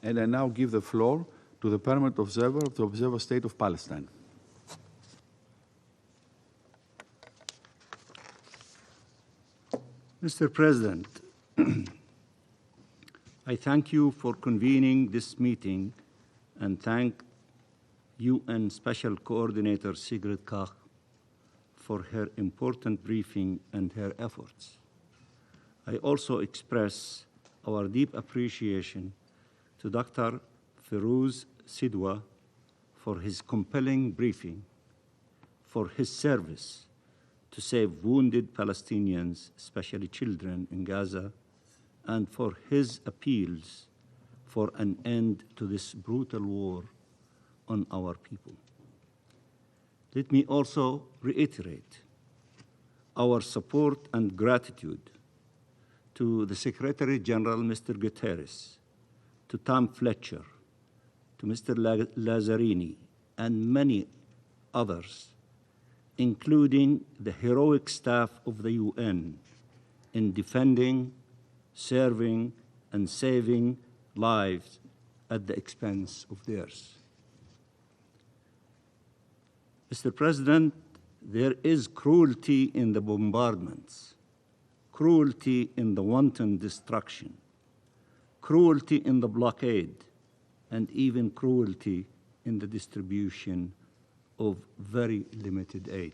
And I now give the floor to the permanent observer of the Observer State of Palestine. Mr. President, I thank you for convening this meeting and thank UN Special Coordinator Sigrid Kaag for her important briefing and her efforts. I also express our deep appreciation to Dr. Ferouz Sidwa for his compelling briefing, for his service to save wounded Palestinians, especially children in Gaza, and for his appeals for an end to this brutal war on our people. Let me also reiterate our support and gratitude to the Secretary General, Mr. Guterres, to Tom Fletcher, to Mr. Lazzarini, and many others, including the heroic staff of the UN in defending, serving, and saving lives at the expense of theirs. Mr. President, there is cruelty in the bombardments, cruelty in the wanton destruction, cruelty in the blockade, and even cruelty in the distribution of very limited aid.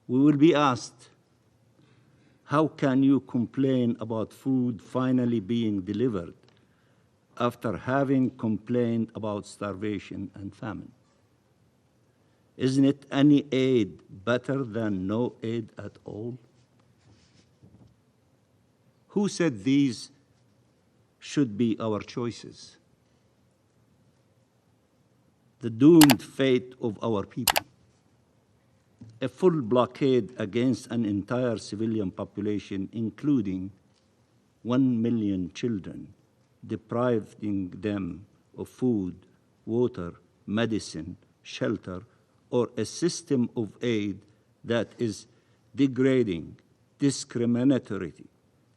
We will be asked, how can you complain about food finally being delivered after having complained about starvation and famine? Isn't it any aid better than no aid at all? Who said these should be our choices? The doomed fate of our people. A full blockade against an entire civilian population, including 1 million children, depriving them of food, water, medicine, shelter, or a system of aid that is degrading, discriminatory,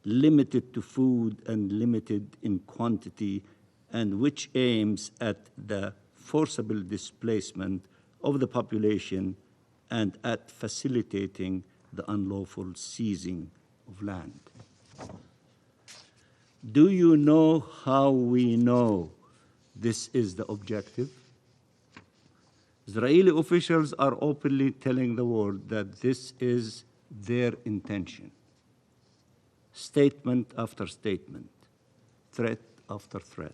limited to food and limited in quantity, and which aims at the forcible displacement of the population and at facilitating the unlawful seizing of land. Do you know how we know this is the objective? Israeli officials are openly telling the world that this is their intention. Statement after statement, threat after threat.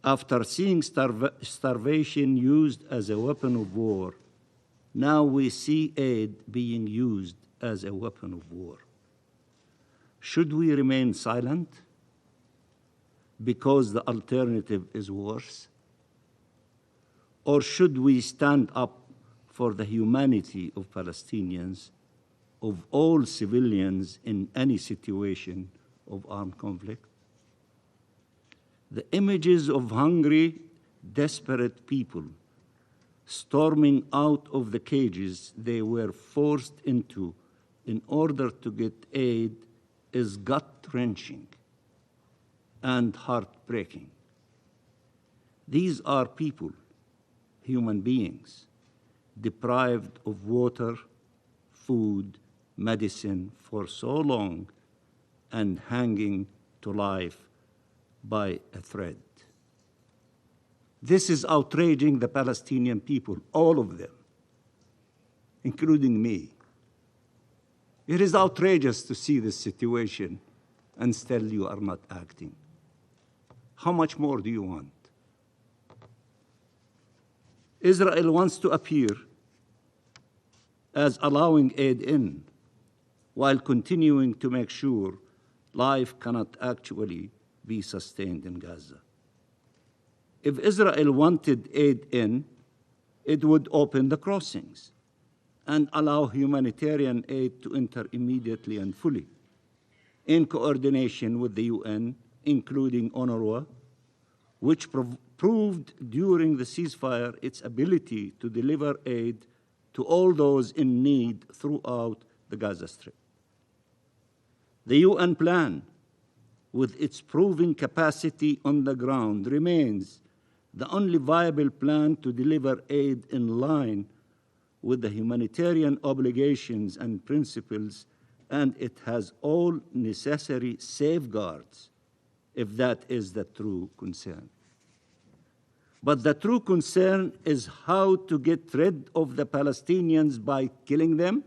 After seeing starvation used as a weapon of war, now we see aid being used as a weapon of war. Should we remain silent because the alternative is worse? Or should we stand up for the humanity of Palestinians, of all civilians in any situation of armed conflict? The images of hungry, desperate people storming out of the cages they were forced into in order to get aid is gut-wrenching and heartbreaking. These are people, human beings, deprived of water, food, medicine for so long and hanging to life by a thread. This is outraging the Palestinian people, all of them, including me. It is outrageous to see this situation and still you are not acting. How much more do you want? Israel wants to appear as allowing aid in, while continuing to make sure life cannot actually be sustained in Gaza. If Israel wanted aid in, it would open the crossings and allow humanitarian aid to enter immediately and fully, in coordination with the UN, including UNRWA, which proved during the ceasefire its ability to deliver aid to all those in need throughout the Gaza Strip. The UN plan with its proven capacity on the ground, remains the only viable plan to deliver aid in line with the humanitarian obligations and principles, and it has all necessary safeguards if that is the true concern. But the true concern is how to get rid of the Palestinians by killing them,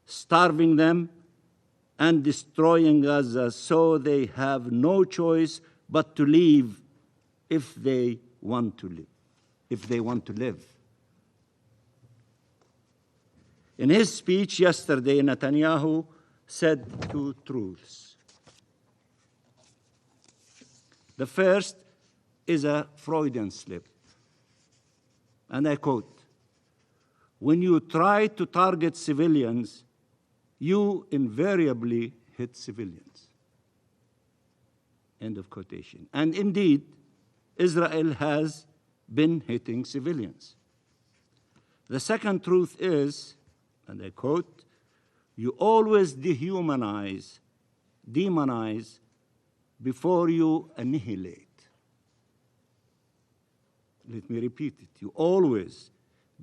starving them, and destroying Gaza so they have no choice but to leave if they want to live. In his speech yesterday, Netanyahu said two truths. The first is a Freudian slip, and I quote, "When you try to target civilians, you invariably hit civilians." End of quotation. And indeed, Israel has been hitting civilians. The second truth is, and I quote, "You always demonize before you annihilate." Let me repeat it. You always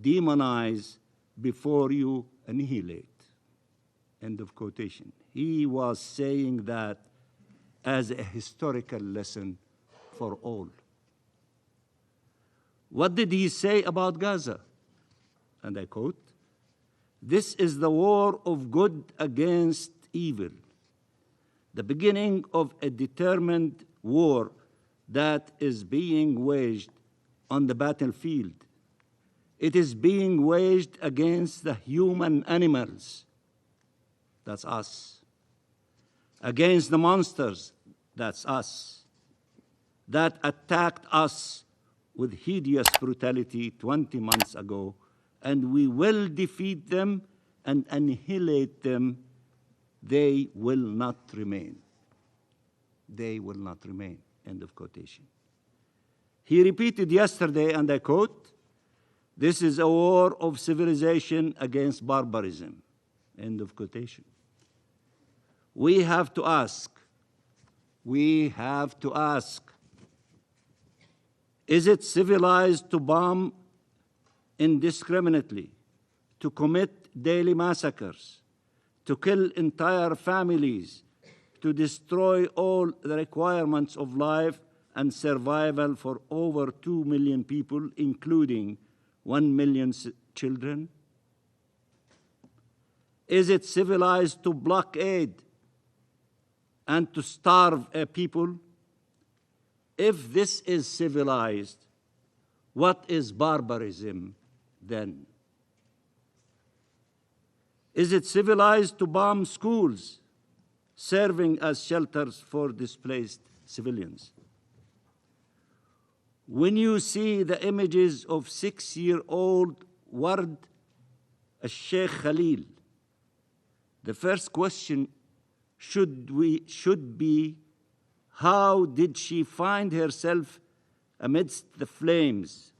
demonize before you annihilate. End of quotation. He was saying that as a historical lesson for all. What did he say about Gaza? And I quote, "This is the war of good against evil, the beginning of a determined war that is being waged on the battlefield. It is being waged against the human animals," that's us, "against the monsters," that's us, "that attacked us with hideous brutality 20 months ago, and we will defeat them and annihilate them. They will not remain. They will not remain." End of quotation. He repeated yesterday, and I quote, "This is a war of civilization against barbarism." End of quotation. We have to ask, is it civilized to bomb indiscriminately, to commit daily massacres, to kill entire families, to destroy all the requirements of life and survival for over 2 million people, including 1 million children? Is it civilized to blockade and to starve a people? If this is civilized, what is barbarism then? Is it civilized to bomb schools, serving as shelters for displaced civilians? When you see the images of 6-year-old Ward al-Sheikh Khalil, the first question should be, how did she find herself amidst the flames,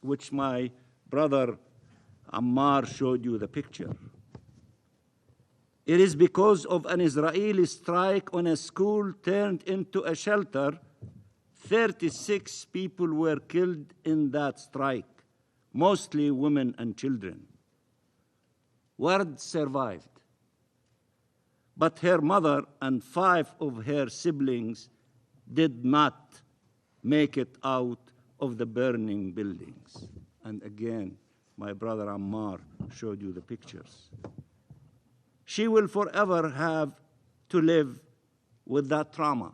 which my brother Ammar showed you the picture? It is because of an Israeli strike on a school turned into a shelter. 36 people were killed in that strike, mostly women and children. Ward survived, but her mother and 5 of her siblings did not make it out of the burning buildings. And again, my brother Ammar showed you the pictures. She will forever have to live with that trauma.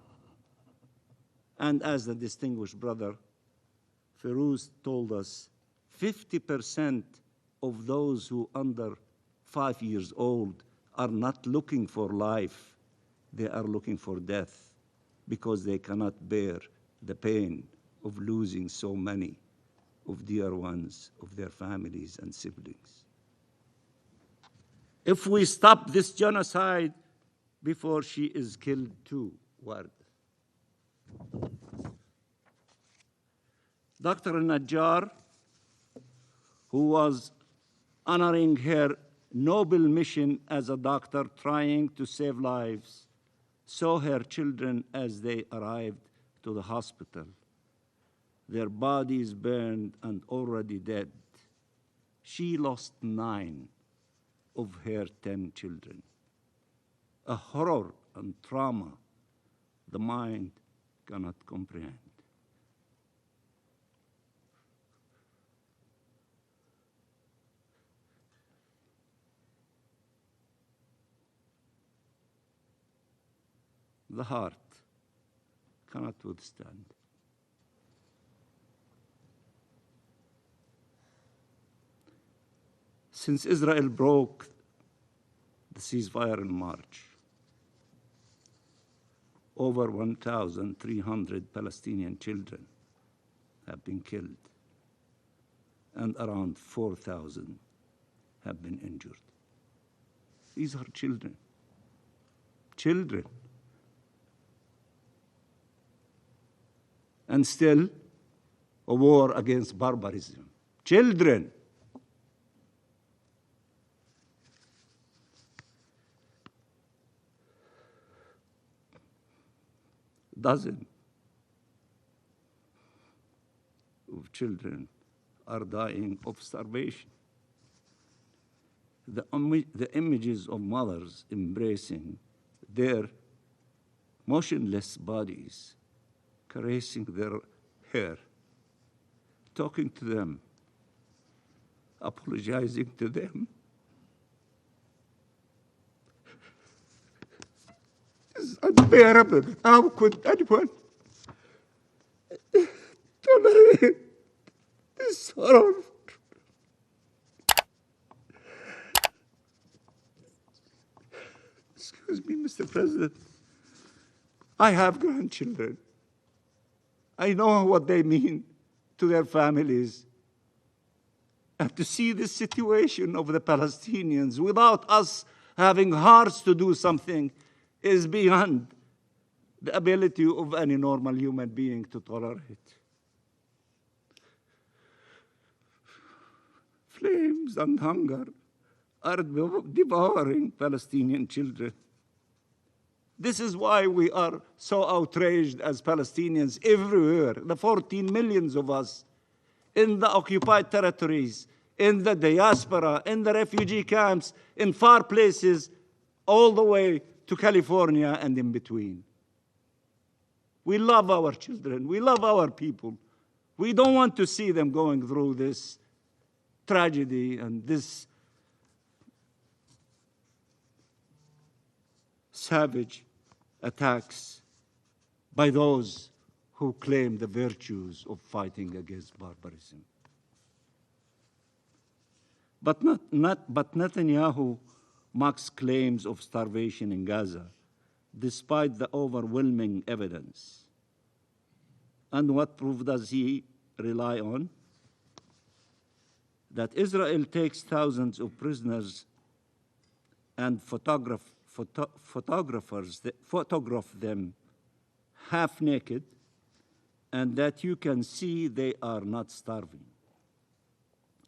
And as the distinguished brother Ferouz told us, 50% of those who are under 5 years old are not looking for life. They are looking for death because they cannot bear the pain of losing so many of dear ones, of their families and siblings. If we stop this genocide before she is killed too, Ward. Dr. Najjar, who was honoring her noble mission as a doctor trying to save lives, saw her children as they arrived to the hospital, their bodies burned and already dead. She lost 9 of her 10 children. A horror and trauma the mind cannot comprehend. The heart cannot withstand. Since Israel broke the ceasefire in March, over 1,300 Palestinian children have been killed, and around 4,000 have been injured. These are children. Children. And still, a war against barbarism. Children. Dozens of children are dying of starvation. The images of mothers embracing their motionless bodies, caressing their hair, talking to them, apologizing to them. It's unbearable. How could anyone tolerate this horror? Excuse me, Mr. President. I have grandchildren. I know what they mean to their families. And to see this situation of the Palestinians without us having hearts to do something is beyond the ability of any normal human being to tolerate. Flames and hunger are devouring Palestinian children. This is why we are so outraged as Palestinians everywhere, the 14 millions of us in the occupied territories, in the diaspora, in the refugee camps, in far places, all the way to California and in between. We love our children. We love our people. We don't want to see them going through this tragedy and this savage attacks by those who claim the virtues of fighting against barbarism. But Netanyahu mocks claims of starvation in Gaza, despite the overwhelming evidence. And what proof does he rely on? That Israel takes thousands of prisoners and photograph them half naked, and that you can see they are not starving.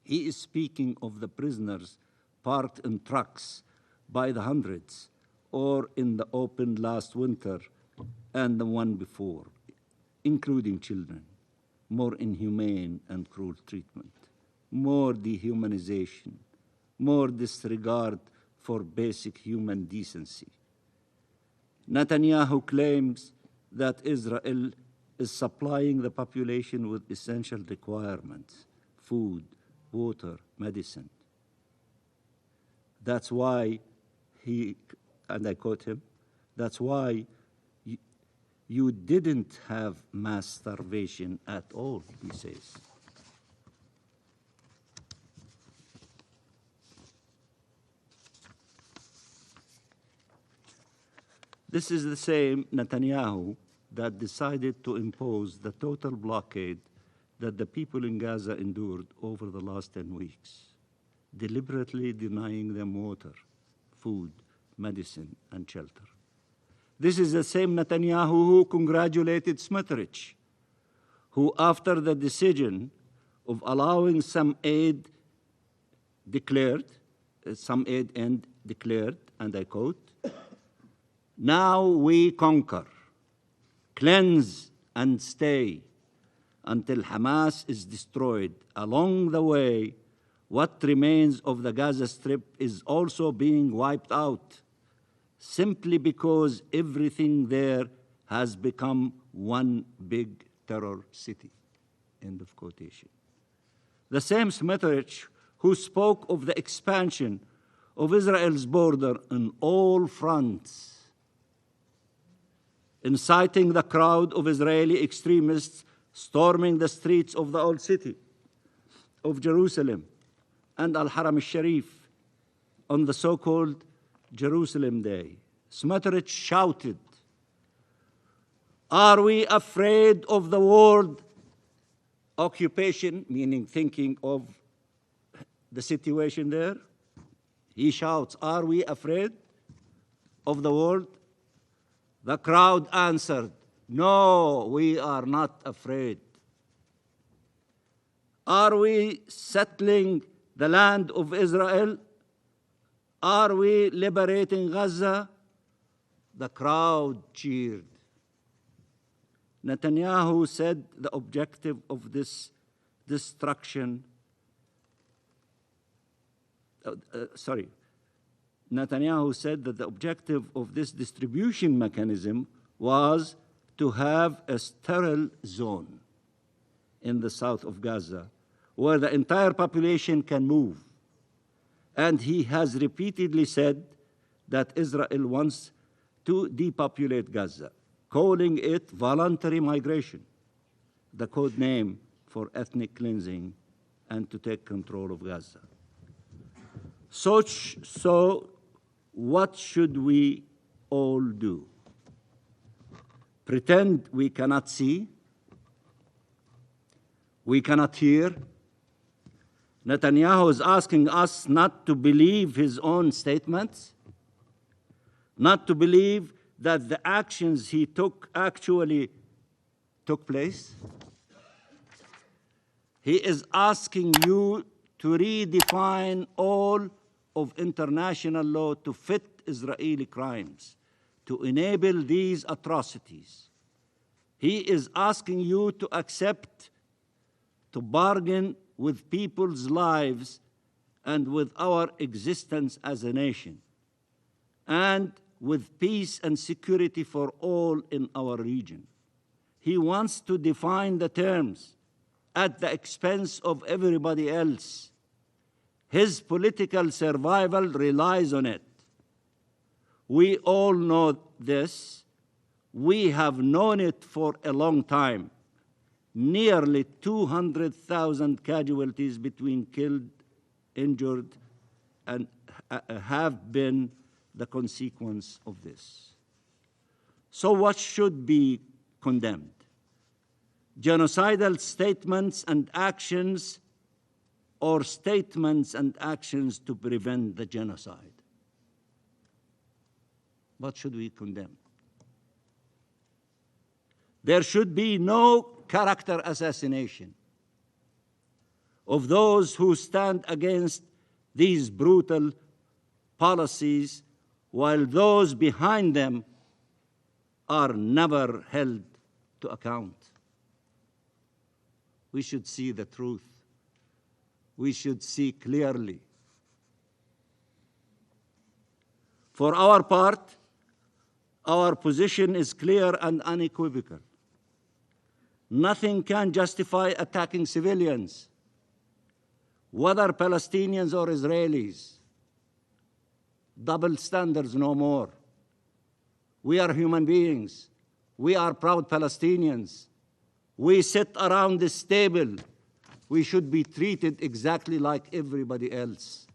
He is speaking of the prisoners parked in trucks by the hundreds, or in the open last winter and the one before, including children. More inhumane and cruel treatment, more dehumanization, more disregard for basic human decency. Netanyahu claims that Israel is supplying the population with essential requirements: food, water, medicine. That's why he, and I quote him, that's why you didn't have mass starvation at all, he says. This is the same Netanyahu that decided to impose the total blockade that the people in Gaza endured over the last 10 weeks, deliberately denying them water, food, medicine, and shelter. This is the same Netanyahu who congratulated Smotrich, who, after the decision of allowing some aid end declared, and I quote, Now we conquer, cleanse, and stay until Hamas is destroyed. Along the way, what remains of the Gaza Strip is also being wiped out, simply because everything there has become one big terror city. End of quotation. The same Smotrich who spoke of the expansion of Israel's border on all fronts, inciting the crowd of Israeli extremists storming the streets of the old city of Jerusalem and Al-Haram al-Sharif on the so-called Jerusalem Day. Smotrich shouted, "Are we afraid of the world occupation," meaning thinking of the situation there? He shouts, "Are we afraid of the world?" The crowd answered, "No, we are not afraid." Are we settling the land of Israel? Are we liberating Gaza? The crowd cheered. Netanyahu said the objective of this destruction, Netanyahu said that the objective of this distribution mechanism was to have a sterile zone in the south of Gaza where the entire population can move. And he has repeatedly said that Israel wants to depopulate Gaza, calling it voluntary migration, the code name for ethnic cleansing and to take control of Gaza. So what should we all do? Pretend we cannot see? We cannot hear? Netanyahu is asking us not to believe his own statements, not to believe that the actions he took actually took place. He is asking you to redefine all of international law to fit Israeli crimes, to enable these atrocities. He is asking you to accept, to bargain with people's lives and with our existence as a nation, and with peace and security for all in our region. He wants to define the terms at the expense of everybody else. His political survival relies on it. We all know this. We have known it for a long time. Nearly 200,000 casualties between killed, injured, and have been the consequence of this. So what should be condemned? Genocidal statements and actions, or statements and actions to prevent the genocide? What should we condemn? There should be no character assassination of those who stand against these brutal policies, while those behind them are never held to account. We should see the truth. We should see clearly. For our part, our position is clear and unequivocal. Nothing can justify attacking civilians, whether Palestinians or Israelis. Double standards no more. We are human beings. We are proud Palestinians. We sit around this table. We should be treated exactly like everybody else.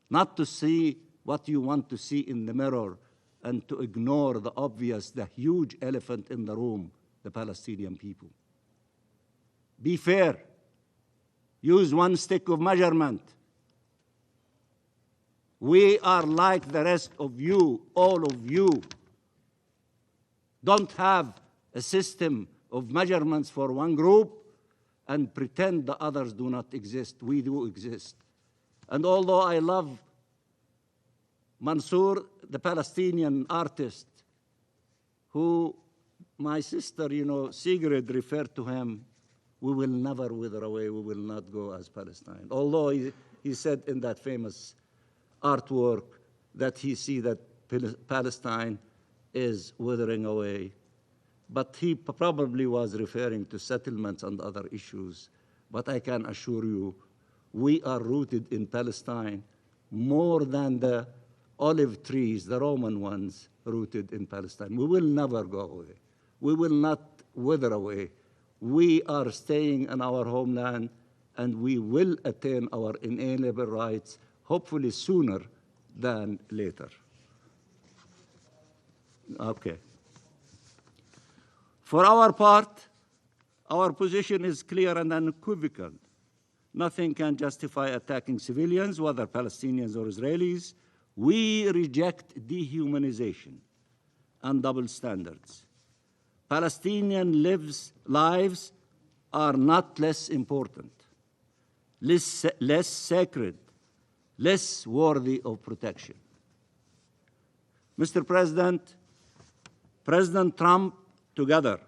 Not to see what you want to see in the mirror and to ignore the obvious, the huge elephant in the room, the Palestinian people. Be fair. Use one stick of measurement. We are like the rest of you, all of you. Don't have a system of measurements for one group and pretend the others do not exist. We do exist. And although I love Mansour, the Palestinian artist, who my sister, Sigrid referred to him, we will never wither away, we will not go as Palestine. Although he said in that famous artwork that he see that Palestine is withering away. But he probably was referring to settlements and other issues. But I can assure you, we are rooted in Palestine more than the olive trees, the Roman ones, rooted in Palestine. We will never go away. We will not wither away. We are staying in our homeland, and we will attain our inalienable rights, hopefully sooner than later. Okay. For our part, our position is clear and unequivocal. Nothing can justify attacking civilians, whether Palestinians or Israelis. We reject dehumanization and double standards. Palestinian lives are not less important, less sacred, less worthy of protection. Mr. President, President Trump, together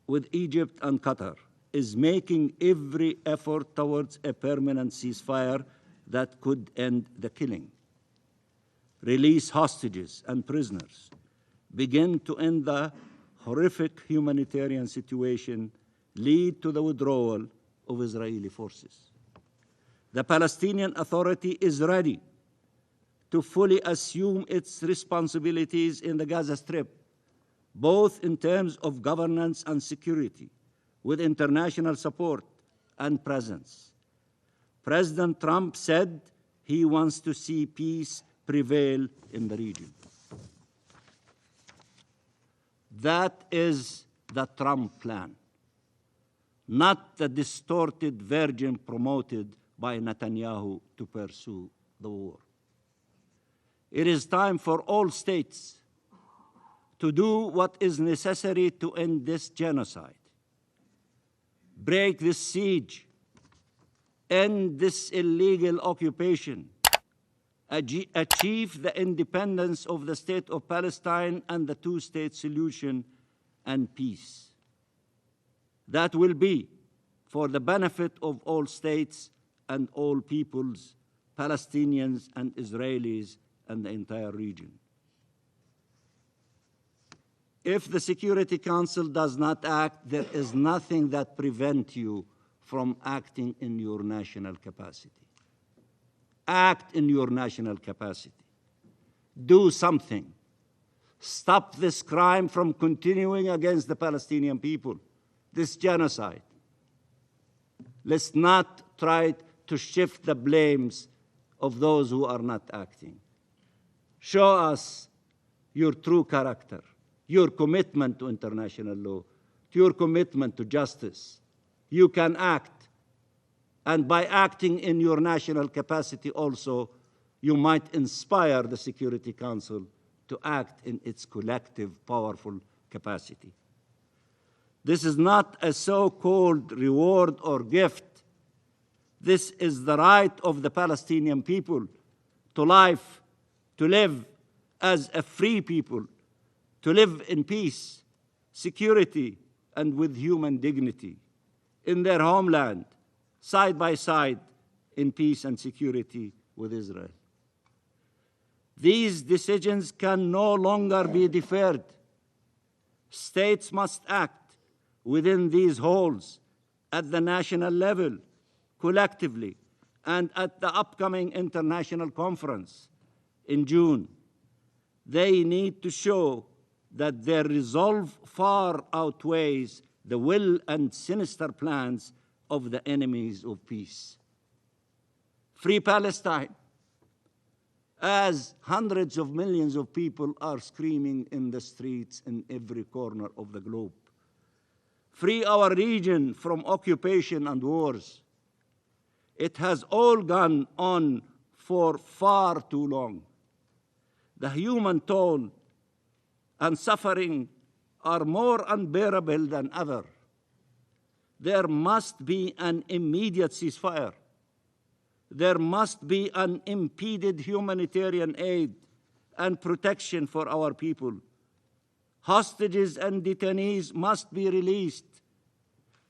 with Egypt and Qatar, is making every effort towards a permanent ceasefire that could end the killing, release hostages and prisoners, begin to end the horrific humanitarian situation, lead to the withdrawal of Israeli forces. The Palestinian Authority is ready to fully assume its responsibilities in the Gaza Strip, both in terms of governance and security, with international support and presence. President Trump said he wants to see peace prevail in the region. That is the Trump plan, not the distorted version promoted by Netanyahu to pursue the war. It is time for all states to do what is necessary to end this genocide, break this siege, end this illegal occupation, achieve the independence of the state of Palestine and the two-state solution and peace. That will be for the benefit of all states and all peoples, Palestinians and Israelis and the entire region. If the Security Council does not act, there is nothing that prevents you from acting in your national capacity. Act in your national capacity. Do something. Stop this crime from continuing against the Palestinian people, this genocide. Let's not try to shift the blames of those who are not acting. Show us your true character, your commitment to international law, your commitment to justice. You can act. And by acting in your national capacity also, you might inspire the Security Council to act in its collective, powerful capacity. This is not a so-called reward or gift. This is the right of the Palestinian people to life, to live as a free people, to live in peace, security, and with human dignity in their homeland, side by side, in peace and security with Israel. These decisions can no longer be deferred. States must act within these halls at the national level, collectively, and at the upcoming international conference in June. They need to show that their resolve far outweighs the will and sinister plans of the enemies of peace. Free Palestine, as hundreds of millions of people are screaming in the streets in every corner of the globe. Free our region from occupation and wars. It has all gone on for far too long. The human toll and suffering are more unbearable than ever. There must be an immediate ceasefire. There must be unimpeded humanitarian aid and protection for our people. Hostages and detainees must be released.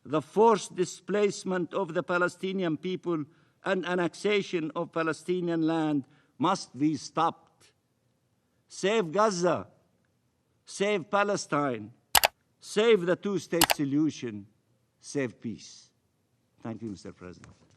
The forced displacement of the Palestinian people and annexation of Palestinian land must be stopped. Save Gaza, save Palestine, save the two-state solution, save peace. Thank you, Mr. President.